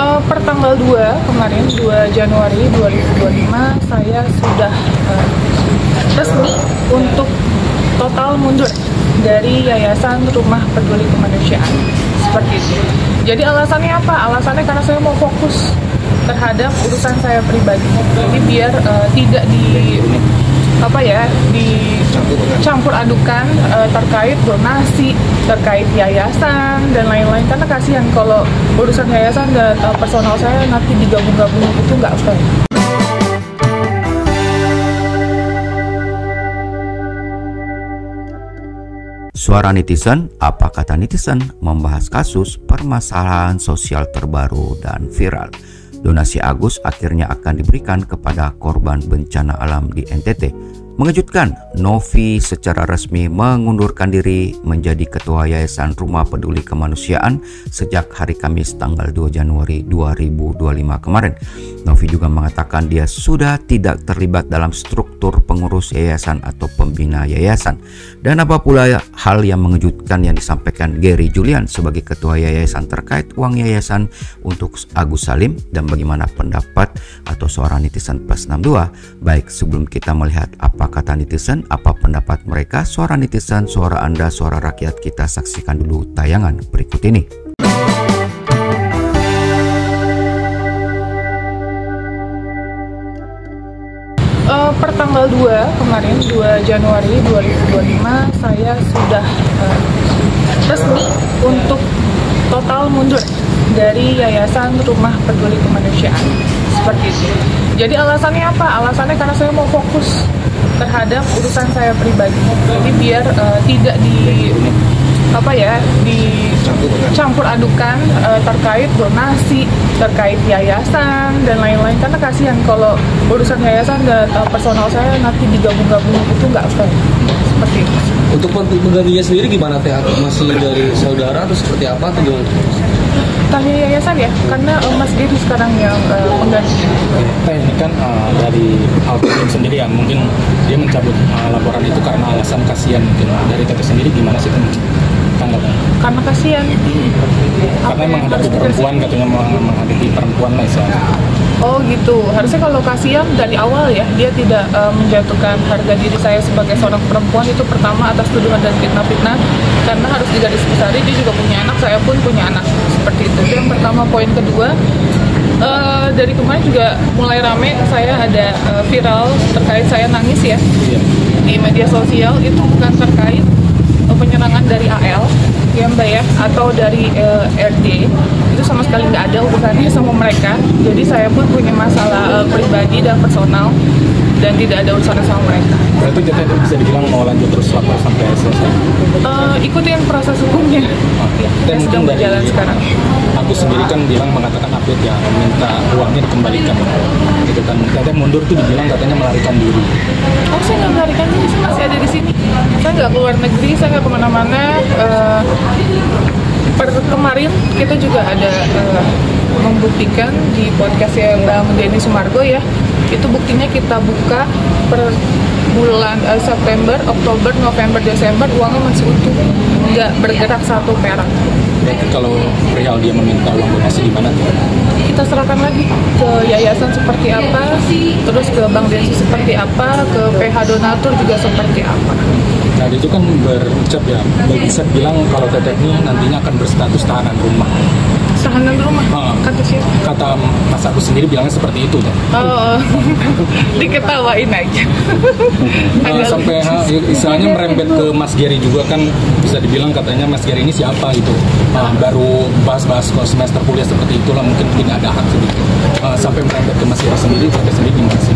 Pertanggal 2 kemarin, 2 Januari 2025, saya sudah resmi untuk total mundur dari Yayasan Rumah Peduli Kemanusiaan. Seperti itu. Jadi alasannya apa? Alasannya karena saya mau fokus terhadap urusan saya pribadi. Jadi biar tidak dicampur adukan terkait donasi, terkait yayasan dan lain-lain, karena kasihan kalau urusan yayasan dan personal saya nanti digabung-gabung, itu nggak fair. Suara netizen, apa kata netizen, membahas kasus permasalahan sosial terbaru dan viral. Donasi Agus akhirnya akan diberikan kepada korban bencana alam di NTT. Mengejutkan, Novi secara resmi mengundurkan diri menjadi Ketua Yayasan Rumah Peduli Kemanusiaan sejak hari Kamis tanggal 2 Januari 2025 kemarin. Novi juga mengatakan dia sudah tidak terlibat dalam struktur pengurus yayasan atau pembina yayasan. Dan apa pula hal yang mengejutkan yang disampaikan Gary Julian sebagai Ketua Yayasan terkait uang yayasan untuk Agus Salim, dan bagaimana pendapat atau suara netizen plus 62. Baik, sebelum kita melihat apa kata netizen, apa pendapat mereka, suara netizen, suara Anda, suara rakyat, kita saksikan dulu tayangan berikut ini. Pertanggal 2 kemarin, 2 Januari 2025, saya sudah resmi untuk total mundur dari Yayasan Rumah Peduli Kemanusiaan. Seperti itu. Jadi alasannya apa? Alasannya karena saya mau fokus terhadap urusan saya pribadi. Jadi biar tidak dicampur adukan terkait donasi, terkait yayasan dan lain-lain, karena kasihan kalau urusan yayasan dan personal saya nanti digabung-gabung, itu nggak fair. Seperti itu. Untuk penggantinya sendiri gimana Teh? Masih dari saudara atau seperti apa atau gimana? Tanya yayasan ya, karena Mas Giri sekarang yang pengganti. Teh, ini kan dari Alvin sendiri ya, mungkin dia mencabut laporan itu karena alasan kasihan mungkin. Dari Teteh sendiri gimana sih tanggapan? Karena kasihan. Karena menghadapi perempuan, katanya menghadapi perempuan lah istilahnya. Oh gitu, harusnya kalau kasihan dari awal ya, dia tidak menjatuhkan harga diri saya sebagai seorang perempuan itu pertama atas tuduhan dan fitnah-fitnah, karena harus digarisbawahi dia juga punya anak, saya pun punya anak, seperti itu. Yang pertama. Poin kedua, dari kemarin juga mulai rame, saya ada viral terkait saya nangis ya di media sosial, itu bukan terkait penyerangan dari AL ya Mbak ya, atau dari RD, itu sama sekali nggak ada hubungannya sama mereka. Jadi saya pun punya masalah pribadi dan personal dan tidak ada urusannya sama mereka. Berarti Teteh bisa dibilang mau lanjut terus lapor sampai selesai? Ikutin proses hukumnya yang sedang berjalan sekarang. Aku sendiri kan mengatakan update ya, minta uangnya dikembalikan gitu kan. Teteh mundur tuh dibilang katanya melarikan diri. Oh, saya nggak melarikan diri, saya masih ada di sini. Saya nggak keluar negeri, saya nggak kemana-mana. Kemarin kita juga ada membuktikan di podcastnya Bang Denny Sumargo ya, itu buktinya kita buka per bulan September, Oktober, November, Desember, uangnya masih utuh, nggak bergerak satu perak. Berarti kalau perihal dia meminta uang donasi gimana tuh? Kita serahkan lagi ke yayasan seperti apa, terus ke Bang Denny seperti apa, ke PH donatur juga seperti apa. Nah, itu kan berucap ya, bisa bilang kalau Teteh ini nantinya akan berstatus tahanan rumah. Tahanan rumah? Kata siapa? Kata Mas Agus sendiri bilangnya seperti itu kan? Oh, diketawain aja. Sampai istilahnya merembet ke Mas Gary juga kan, bisa dibilang katanya Mas Gary ini siapa gitu. Baru bahas-bahas semester kuliah seperti itulah, mungkin ada hak sedikit. Sampai merembet ke Mas Gary sendiri, Teteh sendiri gimana sih?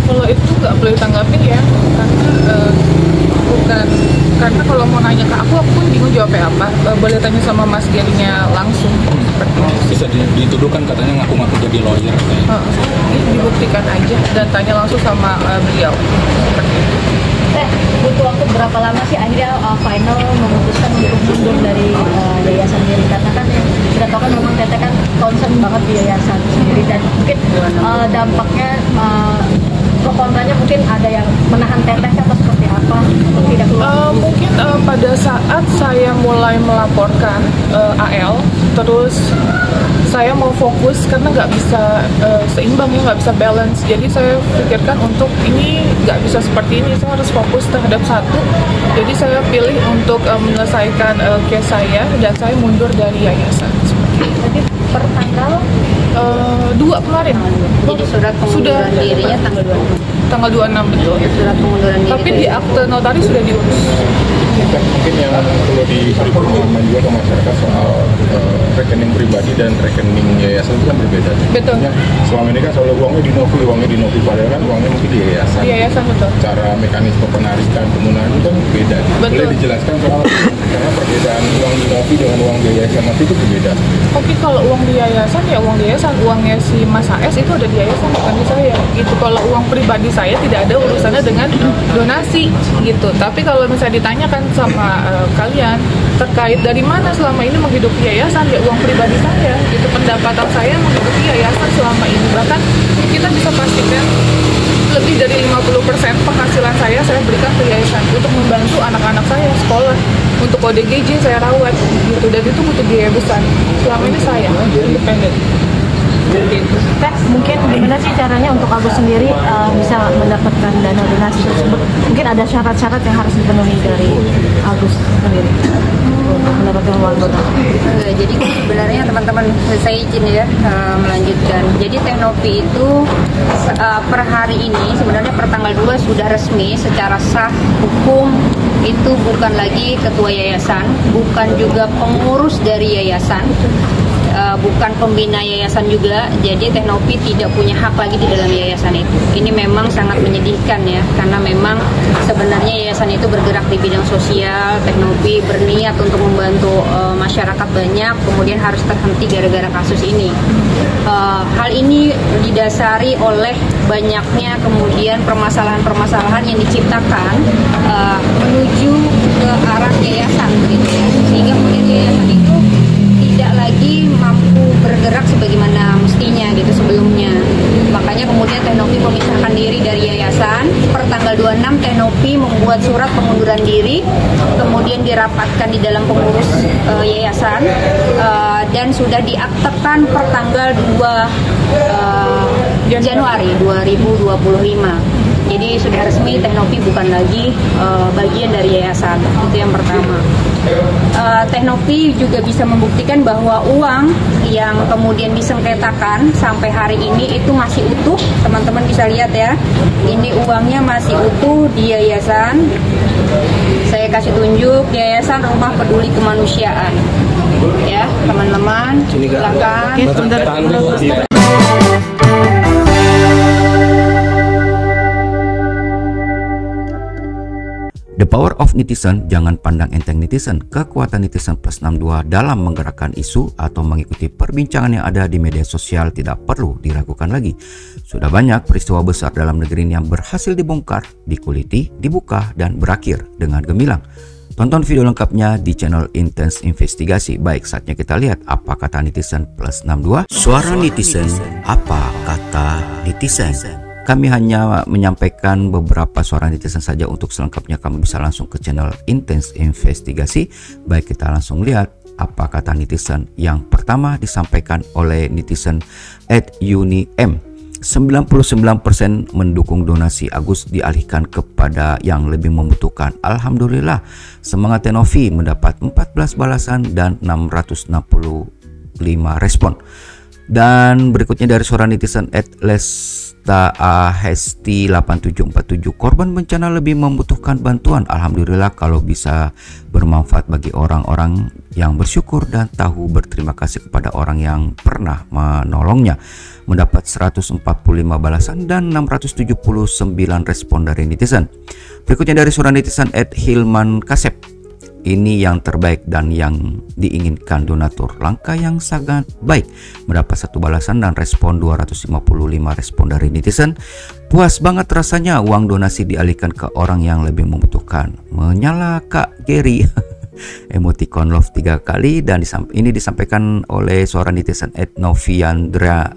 Kalau itu nggak boleh tanggapin ya, karena kalau mau nanya ke aku pun bingung jawabnya apa. Boleh tanya sama Mas Gary-nya langsung. Bisa dituduhkan katanya ngaku-ngaku jadi lawyer. Dibuktikan aja dan tanya langsung sama beliau. Seperti itu. Butuh waktu berapa lama sih akhirnya final memutuskan untuk mundur dari yayasan diri? Karena kan kita tahu kan memang Teteh kan concern banget di yayasan sendiri, dan mungkin dampaknya pro kontranya mungkin ada yang menahan Teteh atau seperti apa untuk tidak keluar? Mungkin pada saat saya mulai melaporkan AL, terus saya mau fokus karena nggak bisa seimbang ya, nggak bisa balance. Jadi saya pikirkan untuk ini nggak bisa seperti ini, saya harus fokus terhadap satu. Jadi saya pilih untuk menyelesaikan case saya dan saya mundur dari yayasan. Tapi per tanggal 2 kemarin. jadi surat pengunduran dirinya tanggal 26. Tanggal 26 betul. Surat pengunduran diri. Tapi di akte notaris sudah diurus. Mungkin yang perlu diberi pemahaman juga ke masyarakat soal rekening pribadi dan rekening yayasan itu kan berbeda. Betul. Artinya, selama ini kan selalu uangnya di Novi, padahal kan uangnya mungkin di yayasan. Di yayasan betul. Cara mekanisme penarikan pemungutan itu kan beda. Betul. Boleh dijelaskan soal karena perbedaan uang di Novi dengan uang di yayasan nanti itu berbeda. Oke, kalau uang di yayasan ya uang di yayasan, uangnya si Mas AS itu ada di yayasan bukan di saya gitu. Kalau uang pribadi saya tidak ada urusannya dengan donasi gitu. Tapi kalau misalnya ditanyakan sama kalian terkait dari mana selama ini menghidupi yayasan, ya uang pribadi saya gitu. Pendapatan saya menghidupi yayasan selama ini, bahkan kita bisa pastikan lebih dari 50% penghasilan saya berikan ke yayasan untuk membantu anak-anak saya sekolah, untuk ODGJ saya rawat gitu, dan itu butuh biaya besar. Selama ini saya independen. Teh, mungkin gimana sih caranya untuk Agus sendiri bisa mendapatkan dana donasi tersebut? Mungkin ada syarat-syarat yang harus dipenuhi dari Agus sendiri untuk mendapatkan uang donasi. Jadi sebenarnya teman-teman, saya izin ya melanjutkan. Jadi Teknopi itu per hari ini sebenarnya per tanggal 2 sudah resmi secara sah hukum itu bukan lagi ketua yayasan, bukan juga pengurus dari yayasan, bukan pembina yayasan juga. Jadi Teknopi tidak punya hak lagi di dalam yayasan itu. Ini memang sangat menyedihkan ya, karena memang sebenarnya yayasan itu bergerak di bidang sosial. Teknopi berniat untuk membantu masyarakat banyak, kemudian harus terhenti gara-gara kasus ini. Hal ini didasari oleh banyaknya kemudian permasalahan-permasalahan yang diciptakan menuju ke arah yayasan gitu ya, sehingga kemudian yayasan itu tidak lagi mampu bergerak sebagaimana mestinya gitu sebelumnya. Makanya kemudian Teknopi memisahkan diri dari yayasan. Per tanggal 26 Teknopi membuat surat pengunduran diri, kemudian dirapatkan di dalam pengurus yayasan dan sudah diaktekan per tanggal 2 Januari 2025. Jadi sudah resmi Teknopi bukan lagi bagian dari yayasan. Itu yang pertama. Teknopi juga bisa membuktikan bahwa uang yang kemudian disengketakan sampai hari ini itu masih utuh. Teman-teman bisa lihat ya, ini uangnya masih utuh di yayasan. Saya kasih tunjuk, Yayasan Rumah Peduli Kemanusiaan. Ya, teman-teman, silakan. The power of netizen, jangan pandang enteng netizen. Kekuatan netizen plus 62 dalam menggerakkan isu atau mengikuti perbincangan yang ada di media sosial tidak perlu diragukan lagi. Sudah banyak peristiwa besar dalam negeri ini yang berhasil dibongkar, dikuliti, dibuka, dan berakhir dengan gemilang. Tonton video lengkapnya di channel Intense Investigasi. Baik, saatnya kita lihat apa kata netizen plus 62. Suara netizen, apa kata netizen? Kami hanya menyampaikan beberapa suara netizen saja. Untuk selengkapnya kamu bisa langsung ke channel Intense Investigasi. Baik, kita langsung lihat apa kata netizen. Yang pertama disampaikan oleh netizen @UniM. 99% mendukung donasi Agus dialihkan kepada yang lebih membutuhkan. Alhamdulillah, semangat Teknopi mendapat 14 balasan dan 665 respon. Dan berikutnya dari suara netizen @lestaahesti8747, korban bencana lebih membutuhkan bantuan. Alhamdulillah kalau bisa bermanfaat bagi orang-orang yang bersyukur dan tahu berterima kasih kepada orang yang pernah menolongnya. Mendapat 145 balasan dan 679 respon dari netizen. Berikutnya dari suara netizen @Hilman Kasep. Ini yang terbaik dan yang diinginkan donatur. Langkah yang sangat baik. Mendapat 1 balasan dan respon 255 respon dari netizen. Puas banget rasanya uang donasi dialihkan ke orang yang lebih membutuhkan. Menyala Kak Gary. Emoticon love 3 kali. Dan ini disampaikan oleh seorang netizen @Noviandra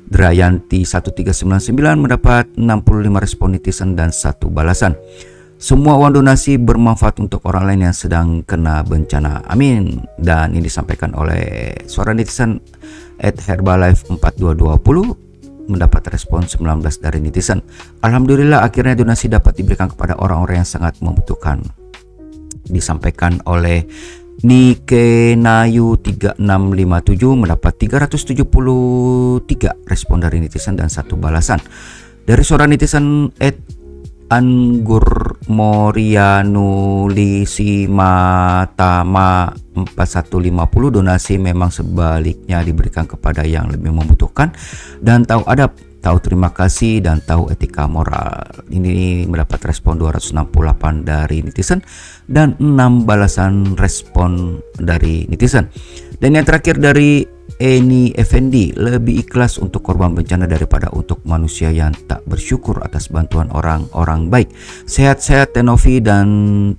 Drayanti 1399, mendapat 65 respon netizen dan 1 balasan. Semua uang donasi bermanfaat untuk orang lain yang sedang kena bencana. Amin. Dan ini disampaikan oleh Suara Netizen @herbalife4220 mendapat respon 19 dari netizen. Alhamdulillah akhirnya donasi dapat diberikan kepada orang-orang yang sangat membutuhkan. Disampaikan oleh Nikenayu 3657 mendapat 373 respon dari netizen dan 1 balasan. Dari Suara Netizen Anggur Morianulisimatama 4150, donasi memang sebaliknya diberikan kepada yang lebih membutuhkan dan tahu adab, tahu terima kasih, dan tahu etika moral. Ini mendapat respon 268 dari netizen dan 6 balasan respon dari netizen. Dan yang terakhir dari Eni Effendi, lebih ikhlas untuk korban bencana daripada untuk manusia yang tak bersyukur atas bantuan orang-orang baik. Sehat-sehat Tenovi dan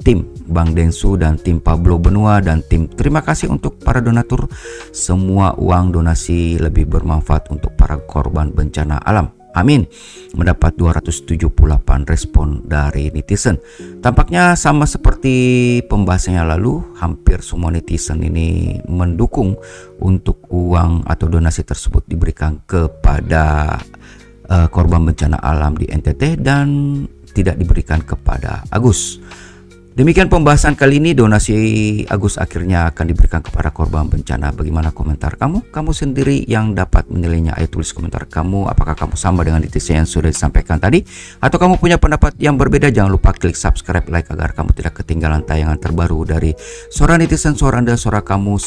tim Bang Densu dan tim Pablo Benua dan tim. Terima kasih untuk para donatur. Semua uang donasi lebih bermanfaat untuk para korban bencana alam. Amin. Mendapat 278 respon dari netizen. Tampaknya sama seperti pembahasannya lalu, hampir semua netizen ini mendukung untuk uang atau donasi tersebut diberikan kepada korban bencana alam di NTT dan tidak diberikan kepada Agus. Demikian pembahasan kali ini. Donasi Agus akhirnya akan diberikan kepada korban bencana. Bagaimana komentar kamu? Kamu sendiri yang dapat menilainya. Ayo tulis komentar kamu. Apakah kamu sama dengan netizen yang sudah disampaikan tadi? Atau kamu punya pendapat yang berbeda? Jangan lupa klik subscribe, like agar kamu tidak ketinggalan tayangan terbaru dari Suara Netizen, suara Anda, suara kamu.